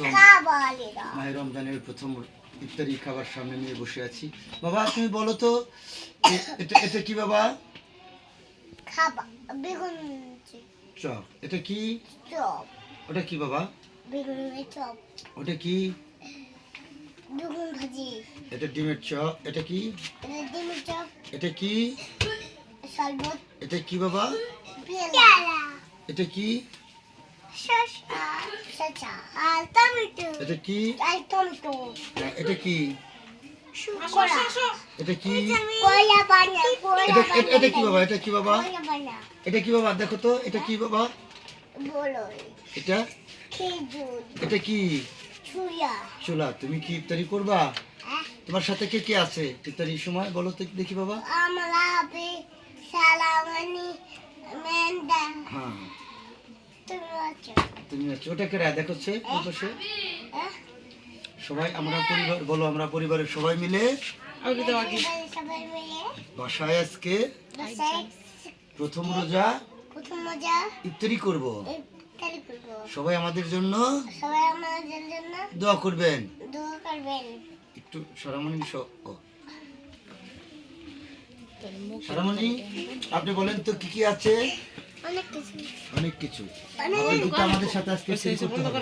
প্রথম মাহে রমজানের প্রথম ইফতারি খাবার সামনে নিয়ে বসে আছি। বাবা তুমি বলো তো এটা এটা কি বাবা? খাবার বেগুন চপ। এটা কি? চপ। ওটা কি বাবা? বেগুনের চপ। ওটা কি? বেগুন ভাজি। এটা ডিমের চপ। এটা কি? এটা ডিমের চপ। এটা কি? শরবত। এটা কি বাবা? পেয়ারা। এটা কি? শসা। শসা আর টমেটো। এটা কি? আর টমেটো। এটা কি? শুকরা। এটা কি? কলা বানা। এটা এটা কি বাবা? এটা কি বাবা? কলা বানা। এটা কি বাবা? দেখো তো এটা কি বাবা? বলো। এটা খেজুর। এটা কি? ছুয়া। চুলা। তুমি কি ইফতারি করবা? তোমার সাথে কে কে আছে ইফতারির সময় বলো তো দেখি বাবা। আমরা হবে সালামানি মেন্দা। হ্যাঁ তুমি আছো। তুমি আছো। ওটা কে রায় দেখছে বসে সবাই আমরা পরিবার বলো আমরা পরিবারের সবাই মিলে সবাই মিলে বাসায় আজকে বাসায় প্রথম রোজা প্রথম মজা ইফতারি করব। ইফতারি করবো। সবাই আমাদের জন্য সবাই আমাদের জন্য দোয়া করবেন। দোয়া করবেন। একটু সারামণি সারামণি আপনি বলেন তো কি কি আছে? অনেক কিছু। অনেক কিছু। অনেক আমাদের সাথে আজকে শেয়ার করতে হবে।